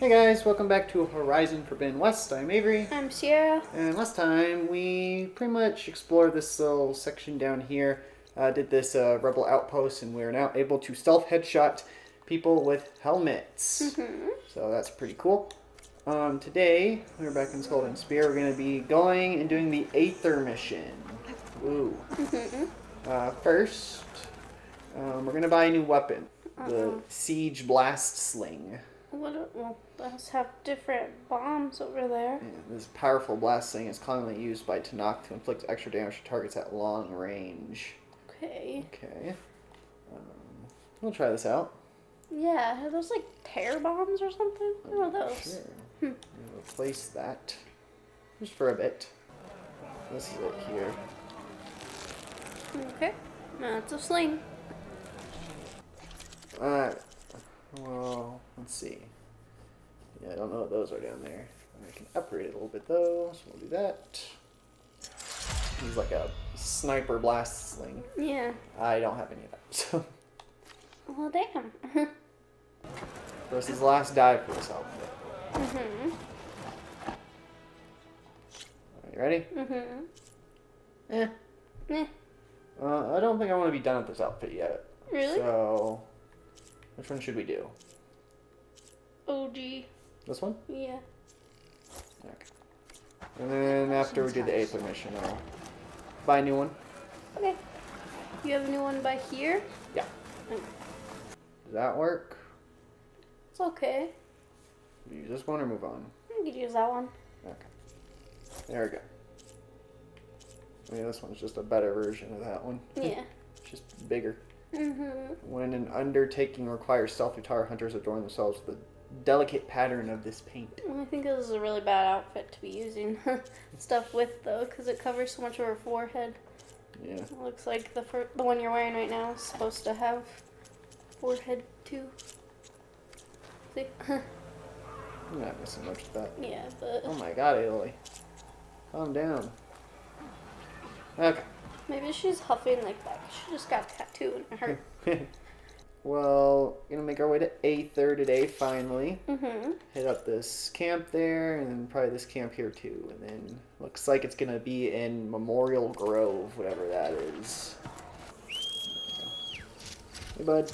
Hey guys, welcome back to Horizon Forbidden West. I'm Avery. I'm Sierra. And last time we pretty much explored this little section down here. Did this rebel outpost, and we are now able to stealth headshot people with helmets. So that's pretty cool. Today, we're back in Skull and Spear. We're going to be going and doing the Aether mission. Ooh. First, we're going to buy a new weapon. The Siege Blast Sling. Well, let's have different bombs over there. Yeah, this powerful blast sling is commonly used by Tenakth to inflict extra damage to targets at long range. Okay. Okay. We'll try this out. Yeah, are those like tear bombs or something? What are those? Sure. We'll replace that. Just for a bit. This is it here. Okay. Now it's a sling. Alright. Well, let's see. Yeah, I don't know what those are down there. I can upgrade it a little bit though, so we'll do that. He's like a sniper blast sling. Yeah. I don't have any of that, so. Well, damn. This is the last dive for this outfit. Are you ready? Eh. I don't think I want to be done with this outfit yet. Really? So, which one should we do? OG. This one? Yeah. Okay. And then after we do the Aether mission, I'll buy a new one. Okay. You have a new one by here? Yeah. Does that work? It's okay. Use this one or move on? I could use that one. Okay. There we go. I mean, this one's just a better version of that one. Yeah. It's just bigger. When an undertaking requires stealthy tar, hunters adorn themselves with the delicate pattern of this paint. Well, I think this is a really bad outfit to be using stuff with, though, because it covers so much of her forehead. Yeah. It looks like the one you're wearing right now is supposed to have forehead, too. See? I'm not missing much of that. Yeah, but... Oh my god, Italy. Calm down. Okay. Maybe she's huffing like that. She just got a tattoo and it hurt. Well, gonna make our way to Aether today, finally. Mm-hmm. Hit up this camp there, and then probably this camp here too. And then looks like it's gonna be in Memorial Grove, whatever that is. Hey, bud.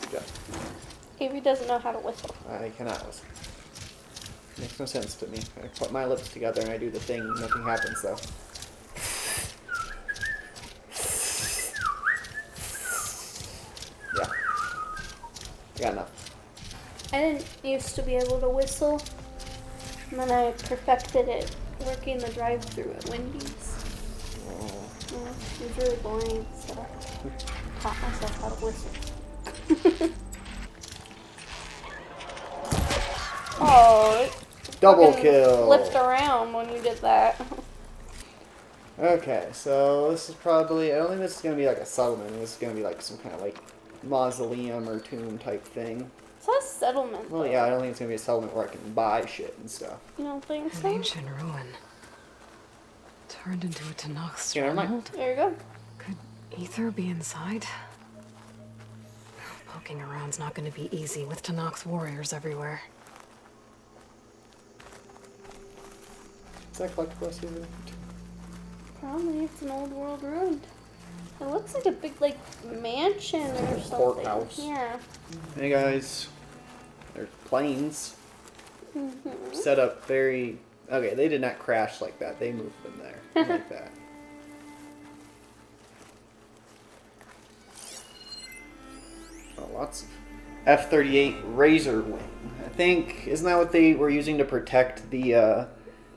Good job. Avery doesn't know how to whistle. I cannot listen. Makes no sense to me. I put my lips together and I do the thing, nothing happens though. Yeah. I got enough. I didn't used to be able to whistle. And then I perfected it working the drive-thru at Wendy's. Oh. Yeah, it was really boring, so I taught myself how to whistle. Oh, Double fucking kill! flipped around when you did that. Okay, so this is probably, I don't think this is going to be like a settlement. This is going to be like some kind of like mausoleum or tomb type thing. It's not a settlement, Well, though. yeah, I don't think it's going to be a settlement where I can buy shit and stuff. You don't think An so? ancient ruin. Turned into a Tenakth Yeah, never mind. stronghold. There you go. Could Aether be inside? Poking around's not going to be easy with Tenakth warriors everywhere. Is that collectible season? Probably. It's an old world ruin. It looks like a big, like, mansion or something. Courthouse. Yeah. Hey guys, there's planes. Set up very... Okay, they did not crash like that. They moved them there. Like that. Oh, lots of F-38 Razor Wing. I think, isn't that what they were using to protect the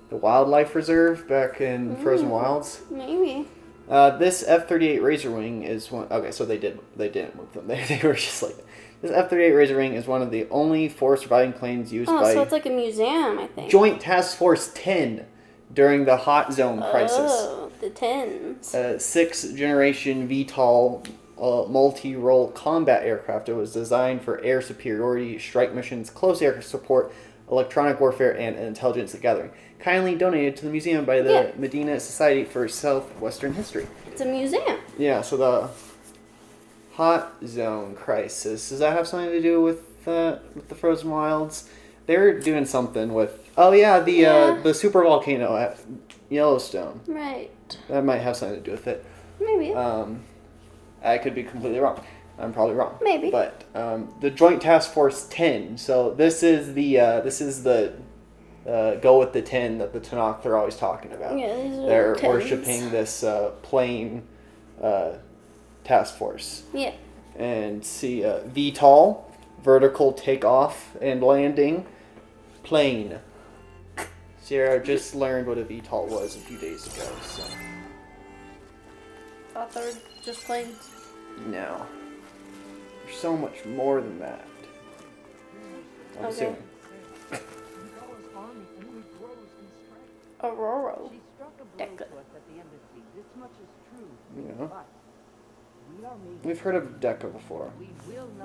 wildlife reserve back in Frozen Wilds? Maybe. This F-38 Razor Wing is one... Okay, so they didn't move them. They were just like... This F-38 Razor Wing is one of the only 4 surviving planes used by so it's like a museum, I think. Joint Task Force 10 during the Hot Zone crisis. Oh, the 10s. 6th generation VTOL multi-role combat aircraft. It was designed for air superiority, strike missions, close air support, electronic warfare, and intelligence gathering. Kindly donated to the museum by the Medina Society for Southwestern History. It's a museum. Yeah, so the Hot Zone crisis, does that have something to do with with the Frozen Wilds. They're doing something with. Oh yeah, the super volcano at Yellowstone. Right. That might have something to do with it. Maybe. I could be completely wrong. I'm probably wrong. Maybe. But the Joint Task Force 10. So this is the go with the 10 that the Tenakth are always talking about. Yeah, these are They're tens. worshiping this plane task force. Yeah. And see VTOL, vertical takeoff and landing, plane. Sierra just learned what a VTOL was a few days ago. So Thought they were just planes. no, there's so much more than that. I'm Okay. assuming. Aurora. Deca. You know, we've heard of Deca before.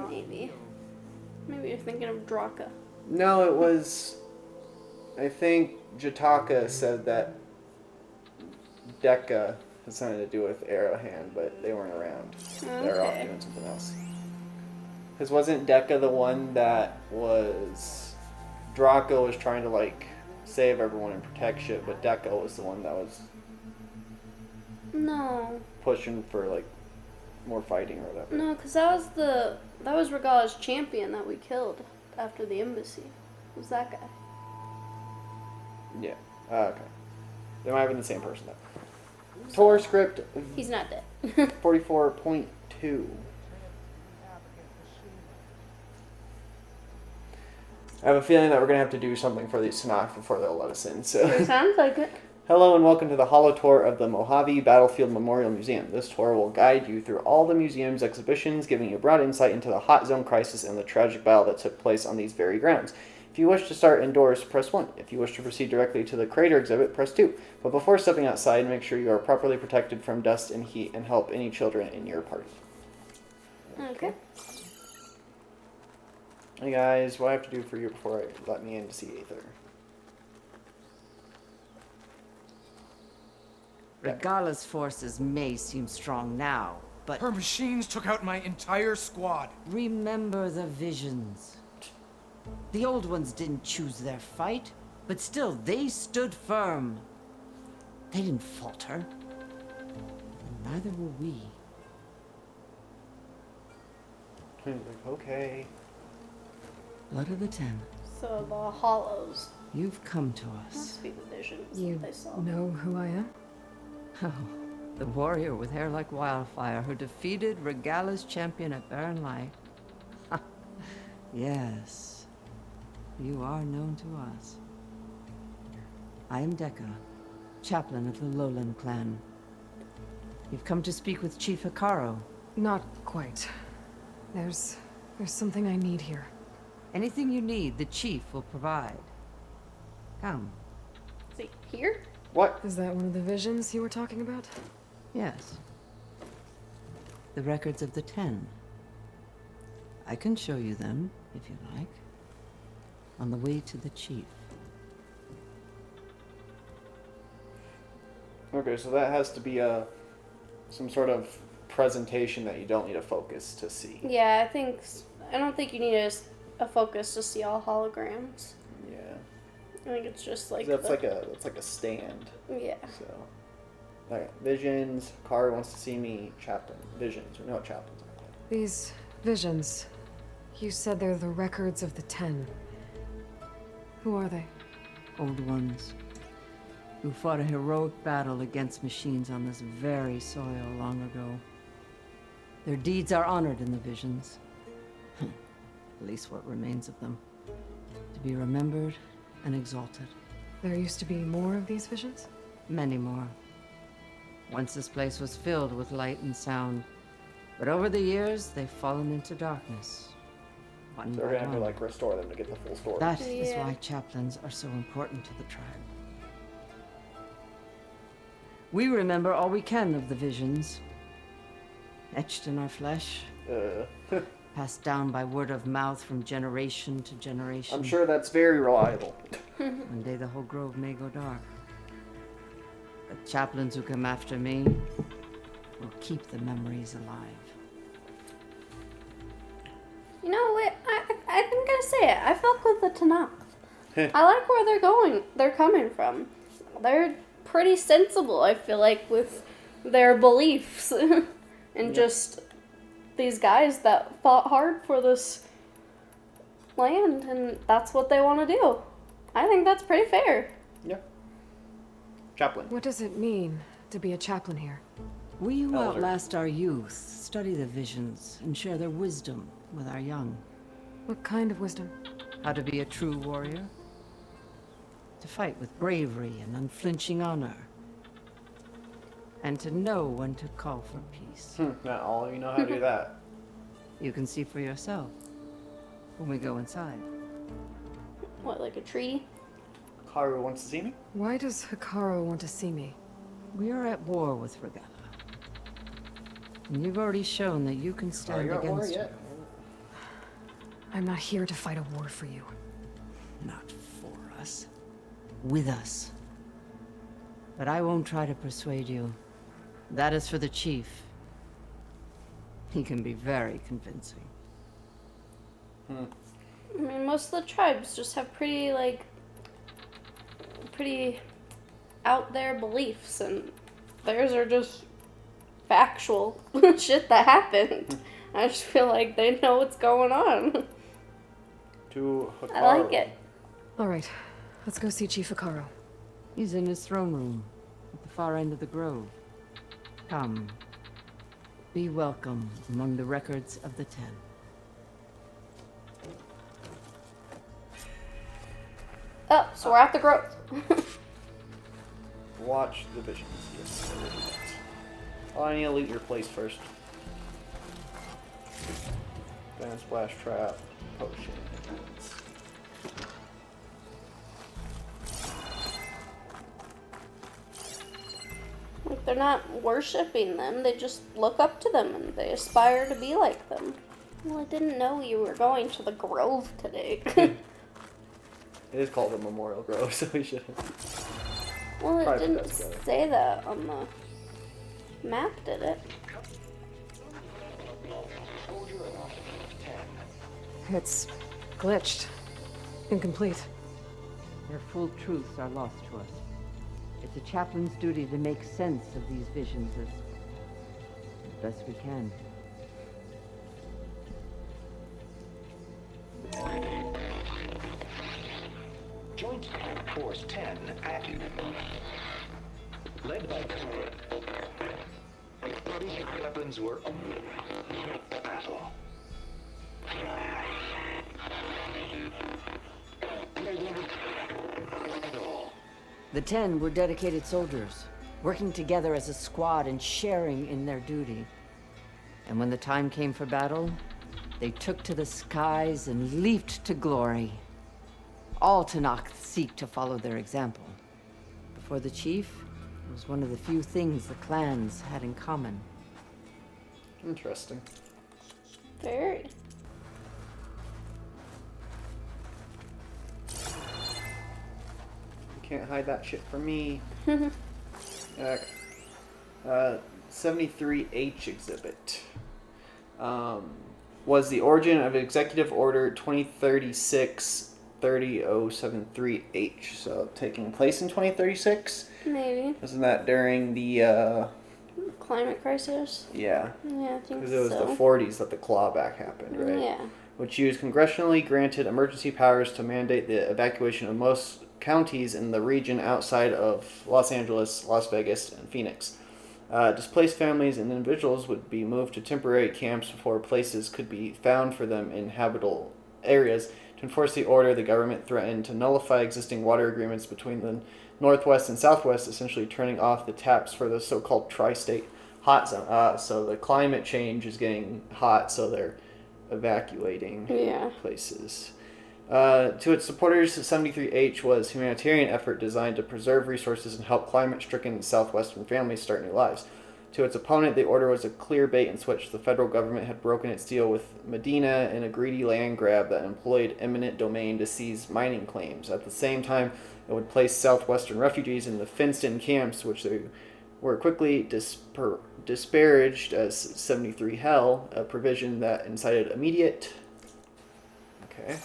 Maybe. Maybe you're thinking of Draka. No, it was. I think Jataka said that Deca had something to do with Arrowhand, but they weren't around. They were off Okay. doing something else. Because wasn't Deca the one that was. Draco was trying to, like, save everyone and protect shit, but Deca was the one that was No. pushing for, like, more fighting or whatever. No, because that was Regala's champion that we killed after the embassy. It was that guy. Yeah. Okay. They might have been the same person, though. Tor script He's not dead. 44.2. I have a feeling that we're going to have to do something for these Tenakth before they'll let us in. So, It sounds like it. hello and welcome to the Holo Tour of the Mojave Battlefield Memorial Museum. This tour will guide you through all the museum's exhibitions, giving you broad insight into the Hot Zone crisis and the tragic battle that took place on these very grounds. If you wish to start indoors, press 1. If you wish to proceed directly to the crater exhibit, press 2. But before stepping outside, make sure you are properly protected from dust and heat and help any children in your party. Okay. Hey guys, what do I have to do for you before I let me in to see Aether? Regala's forces may seem strong now, but Her machines took out my entire squad. remember the visions. The old ones didn't choose their fight, but still they stood firm. They didn't falter. And neither will we. He's like, okay. Blood of the Ten, So the hollows you've come to us. must be the visions You that they saw. know who I am? Oh, the warrior with hair like wildfire who defeated Regala's champion at Barren Light. Yes, you are known to us. I am Deca, chaplain of the Lowland clan. You've come to speak with Chief Hikaru. Not quite. There's something I need here. Anything you need, the chief will provide. Come. Is he here? What? Is that one of the visions you were talking about? Yes. The records of the 10. I can show you them, if you like. On the way to the chief. Okay, so that has to be some sort of presentation that you don't need a focus to see. Yeah, I don't think you need a focus to see all holograms. Yeah. I think it's just like That's like a stand. yeah. So, okay. Visions. Karu wants to see me. Chaplain. Visions. We know what chaplains are. These visions. You said they're the records of the 10. Who are they? Old ones. Who fought a heroic battle against machines on this very soil long ago. Their deeds are honored in the visions. At least what remains of them. To be remembered and exalted. There used to be more of these visions? Many more. Once this place was filled with light and sound. But over the years, they've fallen into darkness. One So we're by gonna have to one. like restore them to get the full story. That is Yeah. why chaplains are so important to the tribe. We remember all we can of the visions. Etched in our flesh, passed down by word of mouth from generation to generation. I'm sure that's very reliable. One day the whole grove may go dark. The chaplains who come after me will keep the memories alive. You know what? I'm gonna say it. I fuck with the Tenakth. I like where they're coming from. They're pretty sensible, I feel like, with their beliefs. And just these guys that fought hard for this land, and that's what they want to do. I think that's pretty fair. Yeah. Chaplain. What does it mean to be a chaplain here? We who Elder. outlast our youth study the visions and share their wisdom with our young. What kind of wisdom? How to be a true warrior. To fight with bravery and unflinching honor. And to know when to call for peace. Not all of you know how to do that. You can see for yourself when we go inside. What, like a treaty? Haru wants to see me? Why does Hikaru want to see me? We are at war with Regalla. And you've already shown that you can Are stand you at war against her. yet? I'm not here to fight a war for you. Not for us. With us. But I won't try to persuade you. That is for the chief. He can be very convincing. I mean, most of the tribes just have pretty out there beliefs, and theirs are just factual shit that happened. I just feel like they know what's going on. To Hikaru. I like it. All right, let's go see Chief Hikaru. He's in his throne room, at the far end of the grove. Come. Be welcome among the records of the Ten. Oh, so we're at the grove. Watch the visions. Yes, I will do that. Oh, I need to loot your place first. Then splash trap, potion. Like, they're not worshipping them, they just look up to them and they aspire to be like them. Well, I didn't know you were going to the grove today. It is called a Memorial Grove, so we should. Well, it Probably didn't that's better. say that on the map, did it? It's glitched. Incomplete. Their full truths are lost to us. It's a chaplain's duty to make sense of these visions as best we can. Joint Force 10 active. Led by weapons were battle. The Ten were dedicated soldiers, working together as a squad and sharing in their duty. And when the time came for battle, they took to the skies and leaped to glory. All Tenakth seek to follow their example. Before the chief, it was one of the few things the clans had in common. Interesting. Very. You can't hide that shit from me. 73H exhibit. Was the origin of Executive Order 2036-30073H. So taking place in 2036. Maybe. Isn't that during the Climate crisis? yeah? Yeah, I think Because it was so. the 40s that the clawback happened, right? Yeah. Which used congressionally granted emergency powers to mandate the evacuation of most counties in the region outside of Los Angeles, Las Vegas, and Phoenix. Displaced families and individuals would be moved to temporary camps before places could be found for them in habitable areas. To enforce the order, the government threatened to nullify existing water agreements between the Northwest and Southwest, essentially turning off the taps for the so-called tri-state hot zone. So the climate change is getting hot, so they're evacuating Yeah. places. To its supporters, 73H was a humanitarian effort designed to preserve resources and help climate-stricken Southwestern families start new lives. To its opponent, the order was a clear bait and switch. The federal government had broken its deal with Medina in a greedy land grab that employed eminent domain to seize mining claims. At the same time, it would place Southwestern refugees in the fenced-in camps, which they were quickly disparaged as 73 Hell, a provision that incited immediate Okay.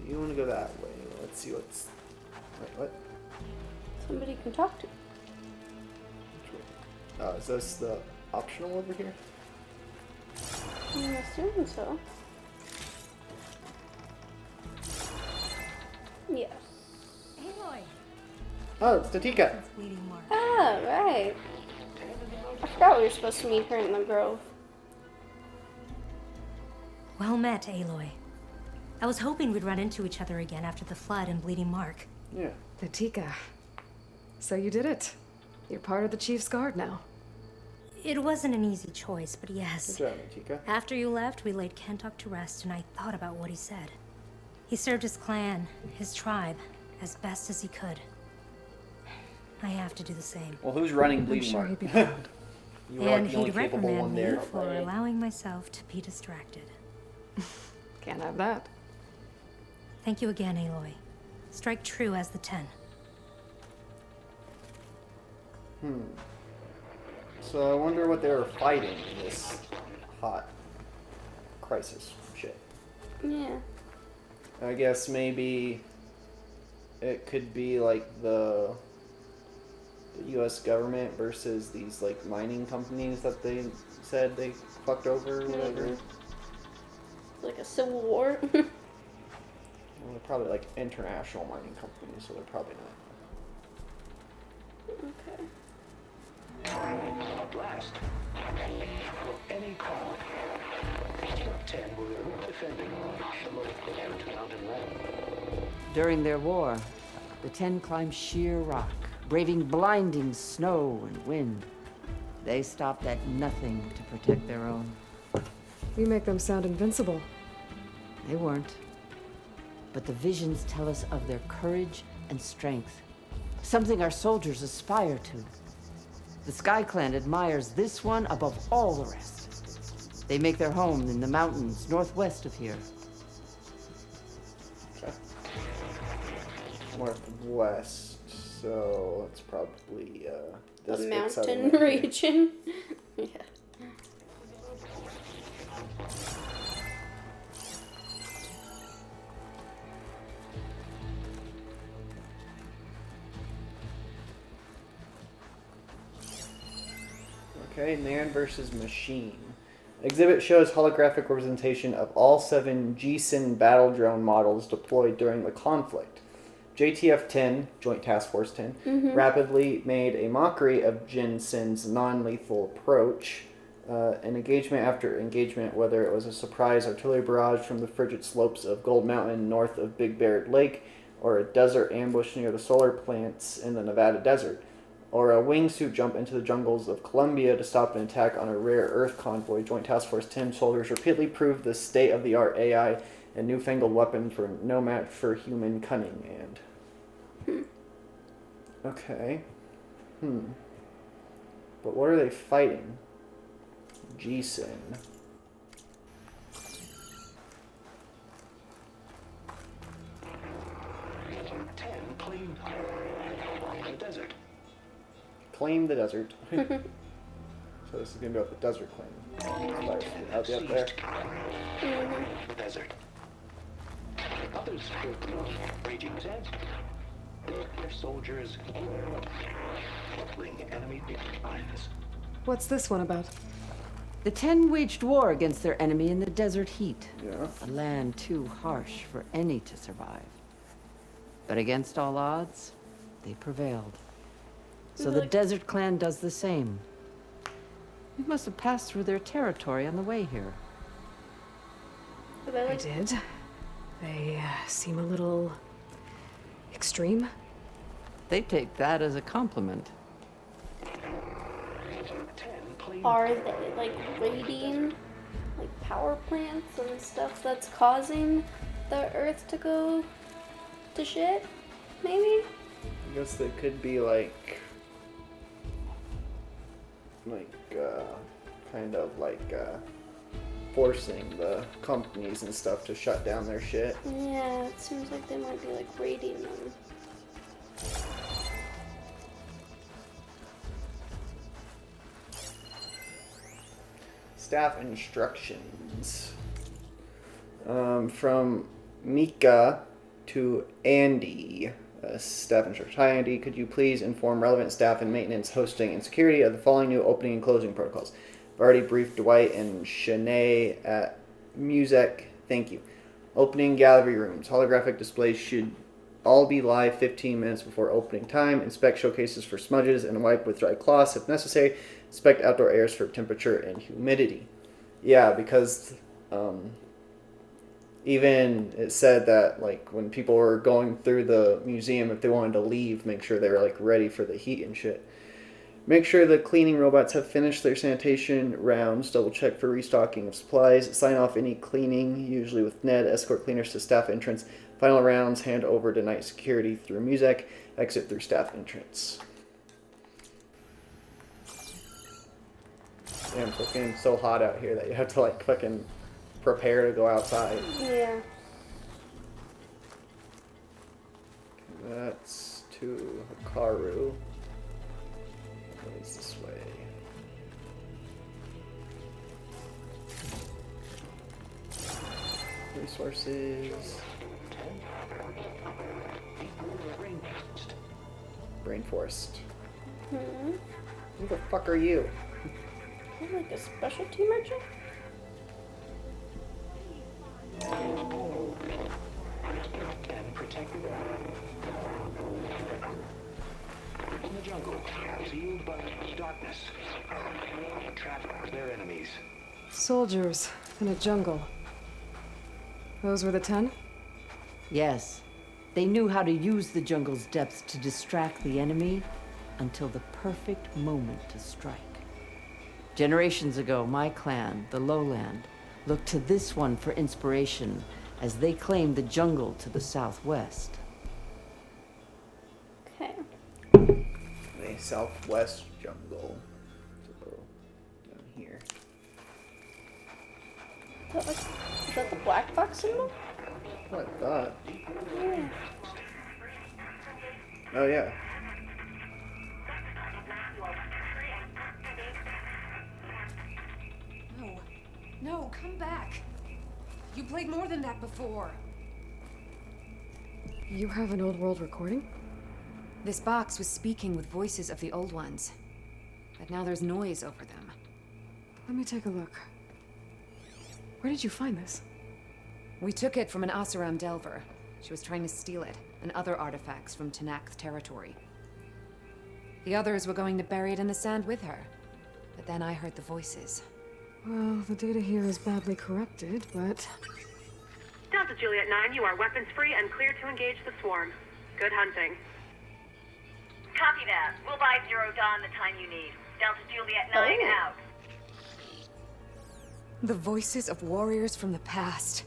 You want to go that way. Let's see what's... Wait, what? Somebody can talk to. Oh, is this the optional over here? I'm assuming so. Yes. Aloy. Oh, it's Tenakth. Bleeding Mark. Ah, right. I forgot we were supposed to meet her in the grove. Well met, Aloy. I was hoping we'd run into each other again after the flood and Bleeding Mark. Yeah. Natika. So you did it. You're part of the Chief's Guard now. It wasn't an easy choice, but yes. Good job, Natika. After you left, we laid Tenakth to rest, and I thought about what he said. He served his clan, his tribe, as best as he could. I have to do the same. Well, who's running I'm Bleeding sure Mark? he'd be proud. You are And the only he'd capable reprimand one me there. for allowing myself to be distracted. Can't have that. Thank you again, Aloy. Strike true as the 10. So I wonder what they were fighting in this hot crisis shit. Yeah. I guess maybe it could be like the U.S. government versus these like mining companies that they said they fucked over or whatever. Maybe. Like a civil war. Well, they're probably like international mining companies, so they're probably not. Okay. At last. For any call. 10 will remove defending the local mountain land. During their war, the 10 climbed sheer rock, braving blinding snow and wind. They stopped at nothing to protect their own. You make them sound invincible. They weren't. But the visions tell us of their courage and strength, something our soldiers aspire to. The Sky Clan admires this one above all the rest. They make their home in the mountains northwest of here. Okay. Northwest, so it's probably The this big mountain settlement here. region. Yeah. Okay, man versus machine. Exhibit shows holographic representation of all 7 GSIN battle drone models deployed during the conflict. JTF-10, Joint Task Force 10, rapidly made a mockery of GSIN's non-lethal approach. An engagement after engagement, whether it was a surprise artillery barrage from the frigid slopes of Gold Mountain north of Big Bear Lake, or a desert ambush near the solar plants in the Nevada desert, or a wingsuit jump into the jungles of Colombia to stop an attack on a rare Earth convoy, Joint Task Force 10 soldiers repeatedly proved the state-of-the-art AI and newfangled weapon for no match for human cunning and... Okay. But what are they fighting? GSIN. Claim the desert. Claim the desert. So this is going to be about the desert claim. I'll be up there. The desert. Others feel raging sands. Their soldiers battling enemy lines. What's this one about? The 10 waged war against their enemy in the desert heat. Yeah. A land too harsh for any to survive. But against all odds, they prevailed. So the Desert Clan does the same. You must have passed through their territory on the way here. I did. They seem a little extreme. They take that as a compliment. Are they like raiding like power plants and stuff that's causing the Earth to go to shit? Maybe? I guess they could be like kind of like forcing the companies and stuff to shut down their shit. Yeah, it seems like they might be like raiding them. staff instructions. From Mika to Andy. Staff instructions. Hi Andy, could you please inform relevant staff in maintenance, hosting, and security of the following new opening and closing protocols? I've already briefed Dwight and Shanae at Music. Thank you. Opening gallery rooms. Holographic displays should all be live 15 minutes before opening time. Inspect showcases for smudges and wipe with dry cloths if necessary. Inspect outdoor areas for temperature and humidity. Yeah, because even it said that like when people were going through the museum, if they wanted to leave, make sure they were like ready for the heat and shit. Make sure the cleaning robots have finished their sanitation rounds. Double check for restocking of supplies. Sign off any cleaning, usually with Ned. Escort cleaners to staff entrance. Final rounds, hand over to night security through music. Exit through staff entrance. Damn, it's getting so hot out here that you have to like fucking prepare to go outside. Yeah. That's to Hikaru. It's this way. Resources. Rainforest. Who the fuck are you? Is it like a specialty merchant? And protect the in the jungle, sealed by darkness. Trap their enemies. Soldiers in a jungle. Those were the 10? Yes. They knew how to use the jungle's depths to distract the enemy until the perfect moment to strike. Generations ago, my clan, the Lowland, looked to this one for inspiration as they claimed the jungle to the southwest. Okay. The southwest jungle. So, down here. Is that the black box symbol? What I thought. Yeah. Oh yeah. No. No, come back. You played more than that before. You have an old world recording? This box was speaking with voices of the old ones. But now there's noise over them. Let me take a look. Where did you find this? We took it from an Oseram Delver. She was trying to steal it, and other artifacts from Tenakth territory. The others were going to bury it in the sand with her. But then I heard the voices. Well, the data here is badly corrupted, but... Delta Juliet 9, you are weapons free and clear to engage the swarm. Good hunting. Copy that. We'll buy Zero Dawn the time you need. Delta Juliet 9 out. The voices of warriors from the past.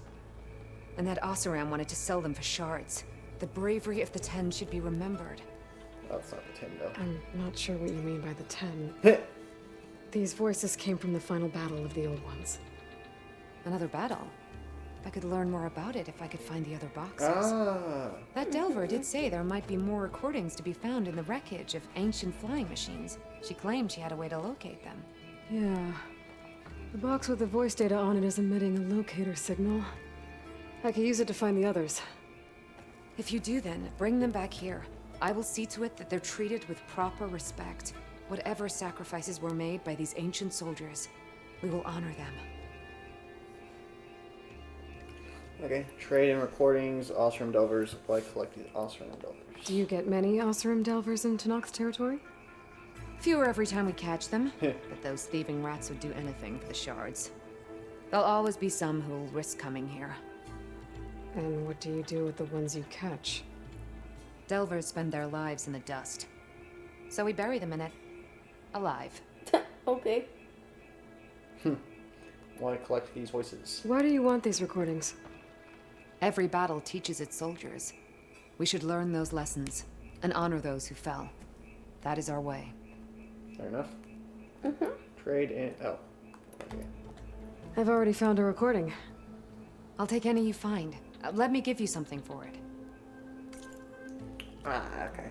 And that Oseram wanted to sell them for shards. The bravery of the 10 should be remembered. That's not the 10 though. I'm not sure what you mean by the 10. These voices came from the final battle of the old ones. Another battle? I could learn more about it if I could find the other boxes. Ah. That Delver did say there might be more recordings to be found in the wreckage of ancient flying machines. She claimed she had a way to locate them. Yeah. The box with the voice data on it is emitting a locator signal. I could use it to find the others. If you do then, bring them back here. I will see to it that they're treated with proper respect. Whatever sacrifices were made by these ancient soldiers, we will honor them. Okay. Trade and recordings, Oseram Delvers, apply collected Oseram Delvers. Do you get many Oseram Delvers in Tenakth territory? Fewer every time we catch them, but those thieving rats would do anything for the shards. There'll always be some who'll risk coming here. And what do you do with the ones you catch? Delvers spend their lives in the dust. So we bury them in it. Alive. Okay. Want to collect these voices. Why do you want these recordings? Every battle teaches its soldiers. We should learn those lessons and honor those who fell. That is our way. Fair enough. Trade and... oh. Okay. I've already found a recording. I'll take any you find. Let me give you something for it. Ah, okay.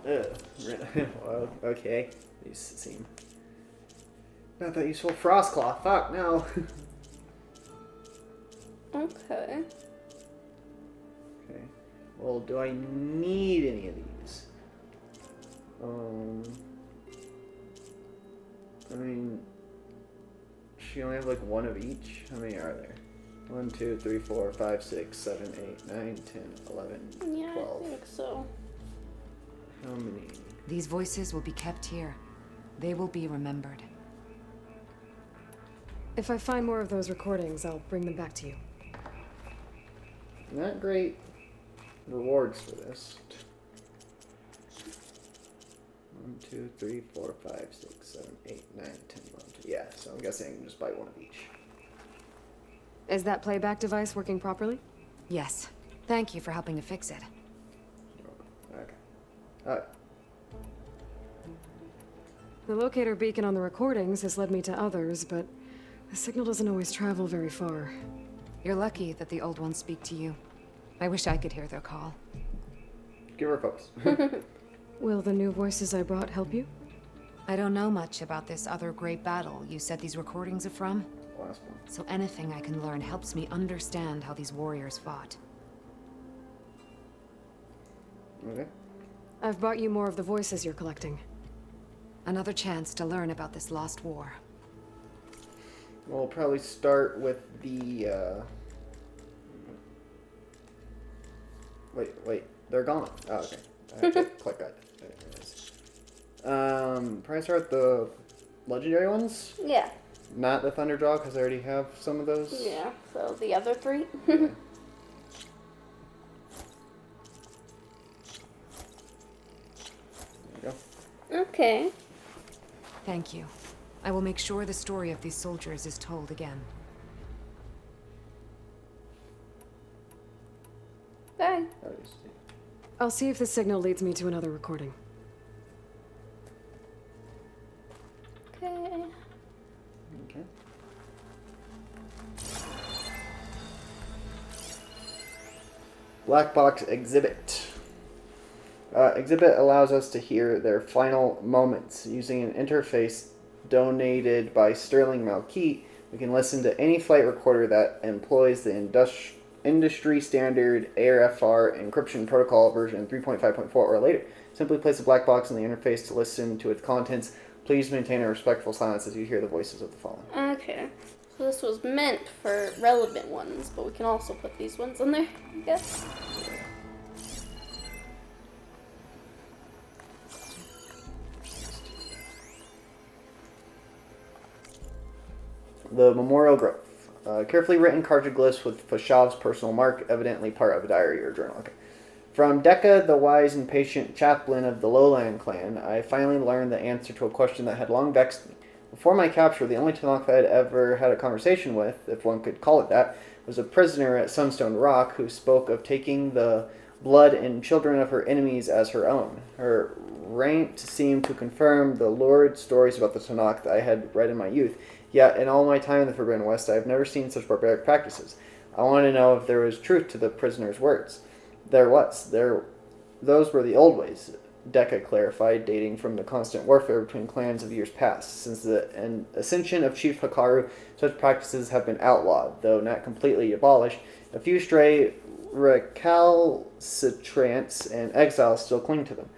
Ugh. Well, okay. These seem Not that useful. Frostclaw. Fuck, no. Okay. Okay. Well, do I need any of these? I mean, she only have like one of each. How many are there? 1, 2, 3, 4, 5, 6, 7, 8, 9, 10, 11, Yeah, 12. I think so. How many? These voices will be kept here. They will be remembered. If I find more of those recordings, I'll bring them back to you. Not great rewards for this. 1, 2, 3, 4, 5, 6, 7, 8, 9, 10, 11, 12. Yeah, so I'm guessing I can just buy one of each. Is that playback device working properly? Yes. Thank you for helping to fix it. Okay. Alright. The locator beacon on the recordings has led me to others, but the signal doesn't always travel very far. You're lucky that the old ones speak to you. I wish I could hear their call. Give her a focus. Will the new voices I brought help you? I don't know much about this other great battle you said these recordings are from, Last one. so anything I can learn helps me understand how these warriors fought. Okay. I've brought you more of the voices you're collecting. Another chance to learn about this lost war. We'll probably start with the, Wait, they're gone. Oh, okay. I have to click that. There it is. Probably start with the legendary ones? Yeah. Not the Thunderjaw, because I already have some of those. Yeah. So the other 3. There you go. Okay. Thank you. I will make sure the story of these soldiers is told again. Bye. There it is. I'll see if the signal leads me to another recording. Okay. Okay. Black box exhibit. Exhibit allows us to hear their final moments. Using an interface donated by Sterling Malkeet, we can listen to any flight recorder that employs the industry standard ARFR encryption protocol version 3.5.4 or later. Simply place a black box in the interface to listen to its contents. Please maintain a respectful silence as you hear the voices of the fallen. Okay. So this was meant for relevant ones, but we can also put these ones in there, I guess. The Memorial Grove. Carefully written cartoglyphs with Fashav's personal mark, evidently part of a diary or journal. Okay. From Dekka, the wise and patient chaplain of the Lowland clan, I finally learned the answer to a question that had long vexed me. Before my capture, the only Tenakth I had ever had a conversation with, if one could call it that, was a prisoner at Sunstone Rock who spoke of taking the blood and children of her enemies as her own. Her rant seemed to confirm the lurid stories about the Tenakth I had read in my youth. Yet, in all my time in the Forbidden West, I have never seen such barbaric practices. I wanted to know if there was truth to the prisoner's words. There was. Those were the old ways, Dekka clarified, dating from the constant warfare between clans of years past. Since the ascension of Chief Hikaru, such practices have been outlawed, though not completely abolished. A few stray recalcitrants and exiles still cling to them.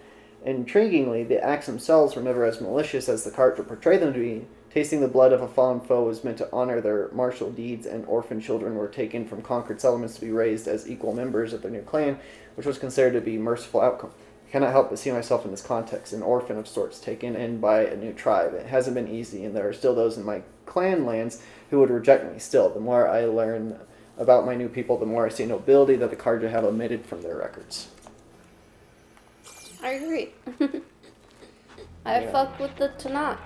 Intriguingly, the acts themselves were never as malicious as the Kartra portrayed them to be. Tasting the blood of a fallen foe was meant to honor their martial deeds, and orphan children were taken from conquered settlements to be raised as equal members of their new clan, which was considered to be a merciful outcome. I cannot help but see myself in this context, an orphan of sorts taken in by a new tribe. It hasn't been easy, and there are still those in my clan lands who would reject me. Still, the more I learn about my new people, the more I see nobility that the Karja have omitted from their records. I agree. I fuck with the Tenakth.